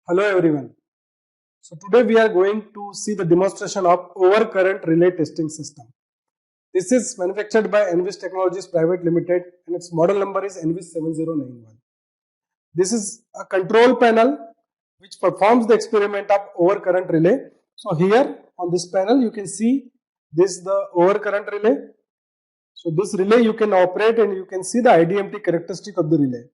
Hello everyone. So today we are going to see the demonstration of overcurrent relay testing system. This is manufactured by Envis Technologies Private Limited and its model number is Envis 7091. This is a control panel which performs the experiment of overcurrent relay. So here on this panel you can see this is the overcurrent relay. So this relay you can operate and you can see the IDMT characteristic of the relay.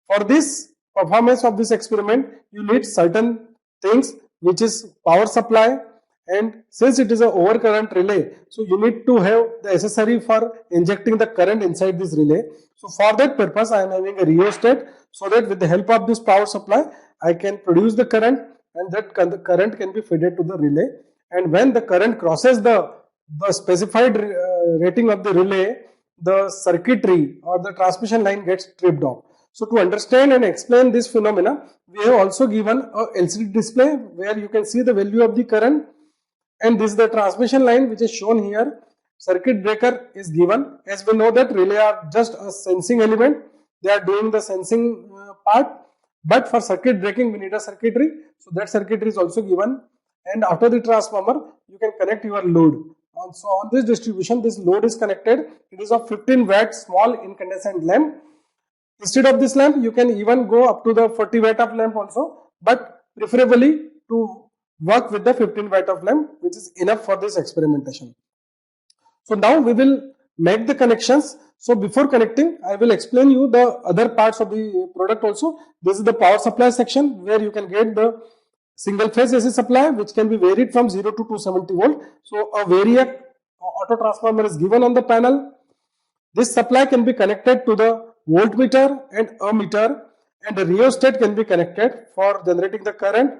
For this performance of this experiment, you need certain things which is power supply, and since it is a overcurrent relay, so you need to have the accessory for injecting the current inside this relay. So for that purpose, I am having a rheostat so that with the help of this power supply, I can produce the current and that current can be fed to the relay. And when the current crosses the specified rating of the relay, the circuitry or the transmission line gets tripped off. So to understand and explain this phenomena, we have also given a LCD display where you can see the value of the current, and this is the transmission line which is shown here. Circuit breaker is given. As we know that relay are just a sensing element, they are doing the sensing part, but for circuit breaking we need a circuitry, so that circuitry is also given. And after the transformer you can connect your load. So on this distribution, this load is connected. It is of 15 watt small incandescent lamp. Instead of this lamp, you can even go up to the 40 watt of lamp also, but preferably to work with the 15 watt of lamp, which is enough for this experimentation. So now we will make the connections. So before connecting, I will explain you the other parts of the product also. This is the power supply section where you can get the single phase AC supply, which can be varied from 0 to 270 volt. So a variac auto transformer is given on the panel. This supply can be connected to the voltmeter and ammeter, and a rheostat can be connected for generating the current,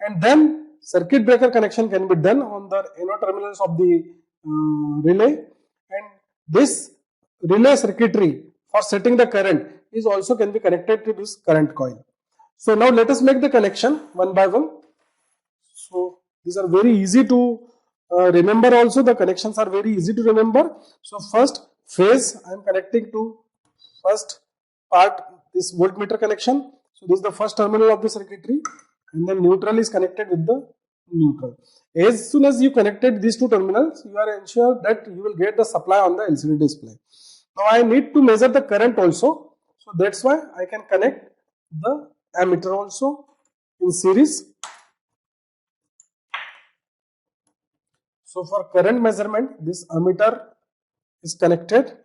and then circuit breaker connection can be done on the anode terminals of the relay, and this relay circuitry for setting the current is also can be connected to this current coil. So now let us make the connection one by one. So these are very easy to remember also, the connections are very easy to remember. So first phase I am connecting to first part, this voltmeter connection. So this is the first terminal of the circuitry, and then neutral is connected with the neutral. As soon as you connected these two terminals, you are ensured that you will get the supply on the LCD display. Now I need to measure the current also, so that's why I can connect the ammeter also in series. So for current measurement, this ammeter is connected.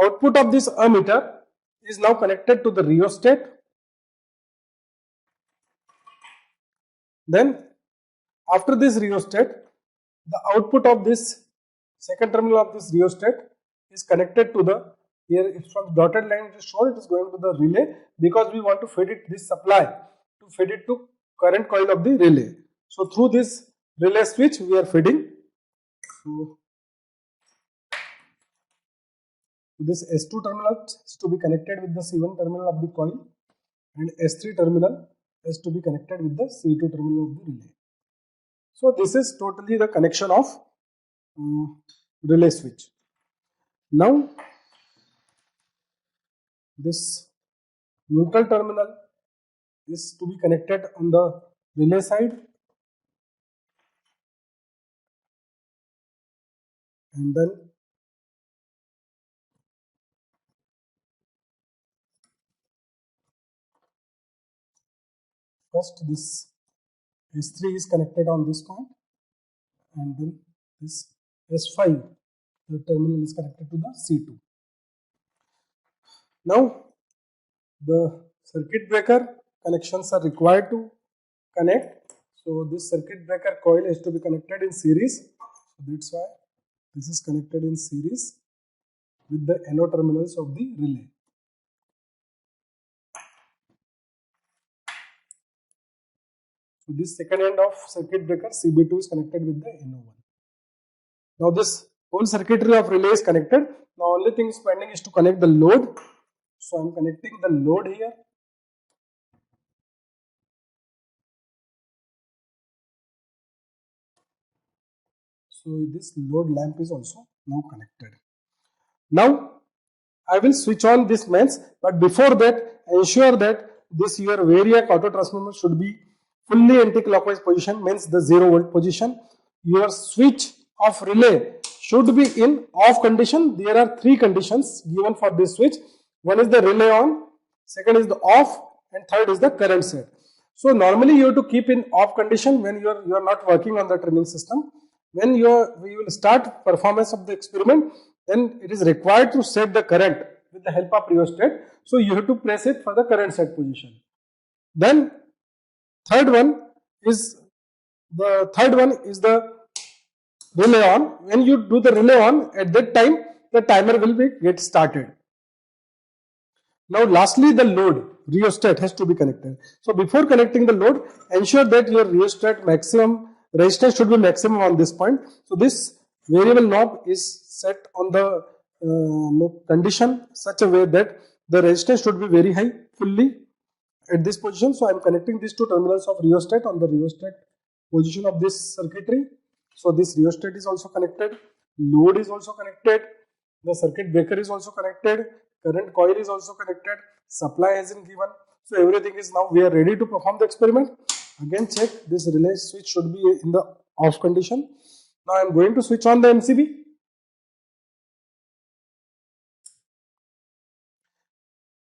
Output of this ammeter is now connected to the rheostat. Then after this rheostat, the output of this second terminal of this rheostat is connected to the, here it's from dotted line it is shown, it is going to the relay, because we want to feed it this supply to feed it to current coil of the relay. So through this relay switch we are feeding. So this S2 terminal is to be connected with the C1 terminal of the coil, and S3 terminal is to be connected with the C2 terminal of the relay. So this is totally the connection of relay switch. Now this neutral terminal is to be connected on the relay side, and then first this S3 is connected on this point, and then this S5, the terminal is connected to the C2. Now the circuit breaker connections are required to connect. So this circuit breaker coil is to be connected in series. So that's why this is connected in series with the anode terminals of the relay. So this second end of circuit breaker CB2 is connected with the NO1. Now this whole circuitry of relay is connected. Now only thing is pending is to connect the load. So I am connecting the load here. So this load lamp is also now connected. Now I will switch on this mains, but before that ensure that this your variac auto transformer should be fully anti-clockwise position, means the 0 volt position. Your switch of relay should be in off condition. There are 3 conditions given for this switch. One is the relay on, second is the off, and third is the current set. So normally you have to keep in off condition when you are not working on the training system. When you will start performance of the experiment, then it is required to set the current with the help of rheostat. So you have to press it for the current set position. Then third one is the relay on. When you do the relay on, at that time the timer will get started. Now lastly, the load rheostat has to be connected. So before connecting the load, ensure that your rheostat maximum resistance should be maximum on this point. So this variable knob is set on the condition such a way that the resistance should be very high fully at this position. So I am connecting these 2 terminals of rheostat on the rheostat position of this circuitry. So this rheostat is also connected, load is also connected, the circuit breaker is also connected, current coil is also connected, supply has been given. So everything is now, we are ready to perform the experiment. Again check, this relay switch should be in the off condition. Now I am going to switch on the MCB.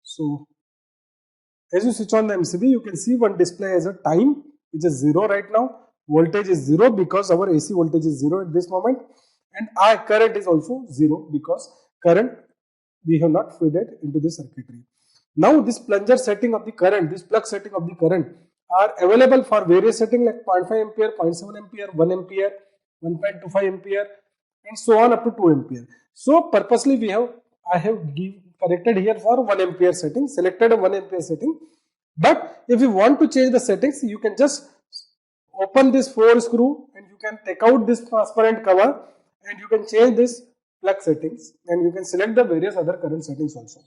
So as you switch on the MCB, you can see one display as a time which is 0 right now. Voltage is 0 because our AC voltage is 0 at this moment, and our current is also 0 because current we have not fed it into the circuitry. Now this plunger setting of the current, this plug setting of the current are available for various settings like 0.5 ampere, 0.7 ampere, 1 ampere, 1.25 ampere, and so on up to 2 ampere. So purposely I have connected here for 1 ampere setting, selected a 1 ampere setting. But if you want to change the settings, you can just open this 4 screw and you can take out this transparent cover and you can change this plug settings and you can select the various other current settings also.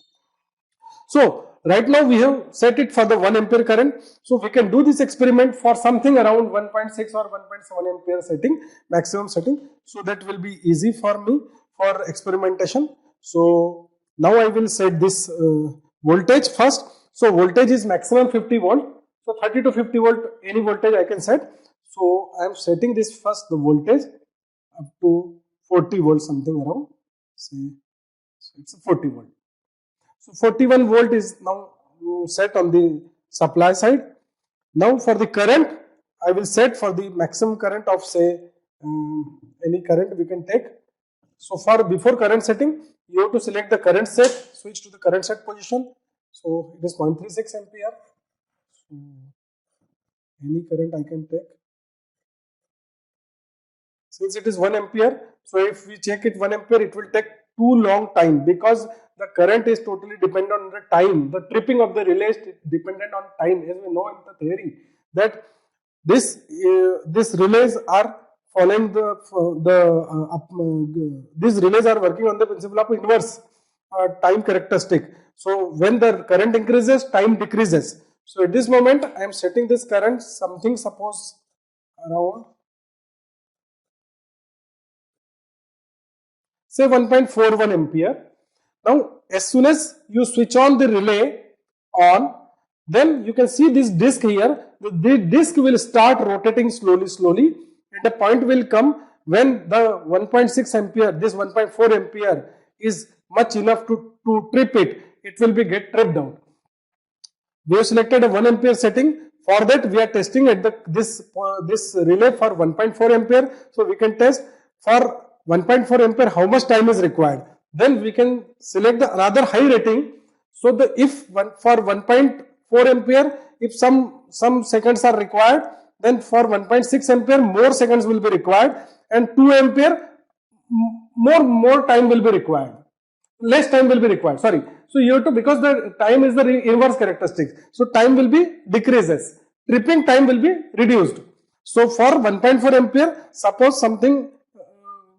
So right now we have set it for the 1 ampere current. So we can do this experiment for something around 1.6 or 1.7 ampere setting, maximum setting. So that will be easy for me for experimentation. So now I will set this voltage first. So voltage is maximum 50 volt. So 30 to 50 volt, any voltage I can set. So I am setting this first, the voltage up to 40 volt, something around, say, so it's a 40 volt. So 41 volt is now set on the supply side. Now for the current, I will set for the maximum current of, say, any current we can take. So for before current setting, you have to select the current set, switch to the current set position. So it is 0.36 ampere. So any current I can take. Since it is 1 ampere, so if we check it 1 ampere, it will take too long time because the current is totally dependent on the time. The tripping of the relay is dependent on time, as we know in the theory that this relays are following these relays are working on the principle of inverse time characteristic. So when the current increases, time decreases. So at this moment, I am setting this current something, suppose around, say, 1.41 ampere. Now as soon as you switch on the relay on, then you can see this disc here. The disc will start rotating slowly, and a point will come when the 1.6 ampere, this 1.4 ampere is much enough to trip it. It will be get tripped out. We have selected a 1 ampere setting. For that, we are testing at this relay for 1.4 ampere. So we can test for 1.4 ampere how much time is required. Then we can select the another high rating. So for 1.4 ampere, if some seconds are required, then for 1.6 ampere more seconds will be required, and 2 ampere more time will be required. Less time will be required. Sorry. So you have to, because the time is the inverse characteristic. So time will be decreases. Tripping time will be reduced. So for 1.4 ampere, suppose something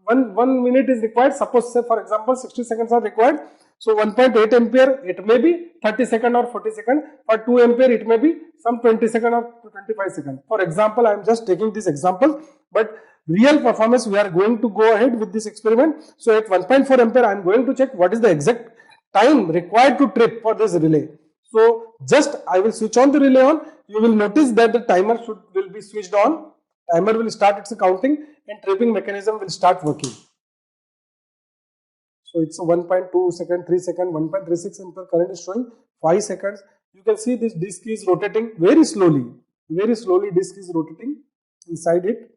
1 minute is required. Suppose, say, for example, 60 seconds are required. So 1.8 ampere, it may be 30 second or 40 second. For 2 ampere, it may be some 20 second or 25 second. For example, I am just taking this example, but real performance, we are going to go ahead with this experiment. So at 1.4 ampere, I am going to check what is the exact time required to trip for this relay. So just I will switch on the relay on. You will notice that the timer will be switched on. Timer will start its counting and tripping mechanism will start working. So it's a 1.2 second, 3 second, 1.36 ampere current is showing 5 seconds. You can see this disc is rotating very slowly. Very slowly disc is rotating inside it.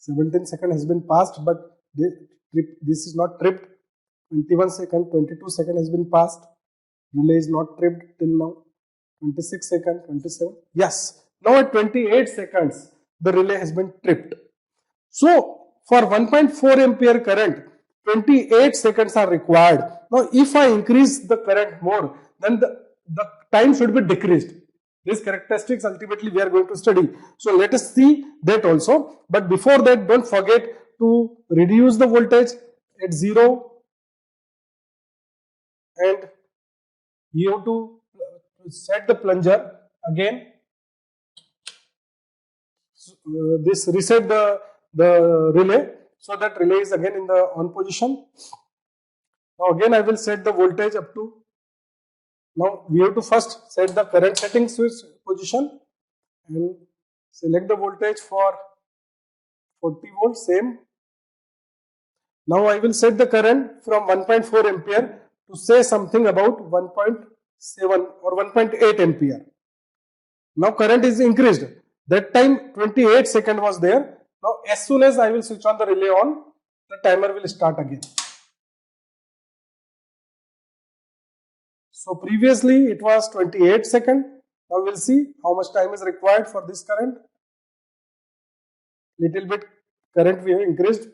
"17" has been passed, but this is not tripped. 21 second, 22 second has been passed. Relay is not tripped till now. 26 second, 27. Yes. Now at 28 seconds, the relay has been tripped. So for 1.4 ampere current, 28 seconds are required. Now if I increase the current more, then the time should be decreased. These characteristics ultimately we are going to study. So let us see that also. But before that, don't forget to reduce the voltage at 0, and you have to set the plunger again. This reset the relay, so that relay is again in the on position. Now again I will set the voltage up to. Now we have to first set the current setting switch position and select the voltage for 40 volts, same. Now I will set the current from 1.4 ampere to say something about 1.7 or 1.8 ampere. Now current is increased. That time 28 second was there. Now as soon as I will switch on the relay on, the timer will start again. So previously it was 28 second. Now we'll see how much time is required for this current. Little bit current we have increased.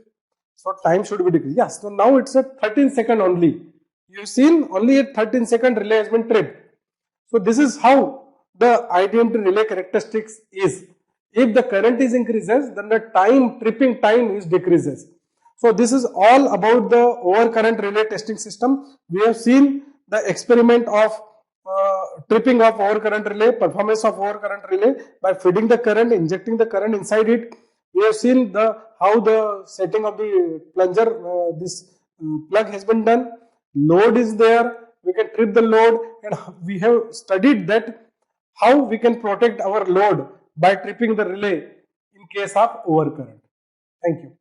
So time should be decreased. Yes, so now it's at 13 second only. You've seen only at 13 second relay has been tripped. So this is how the IDMT relay characteristics is. If the current is increases, then the time, tripping time is decreases. So this is all about the overcurrent relay testing system. We have seen the experiment of tripping of overcurrent relay, performance of overcurrent relay by feeding the current, injecting the current inside it. We have seen how the setting of the plunger, this plug has been done. Load is there. We can trip the load, and we have studied that how we can protect our load by tripping the relay in case of overcurrent. Thank you.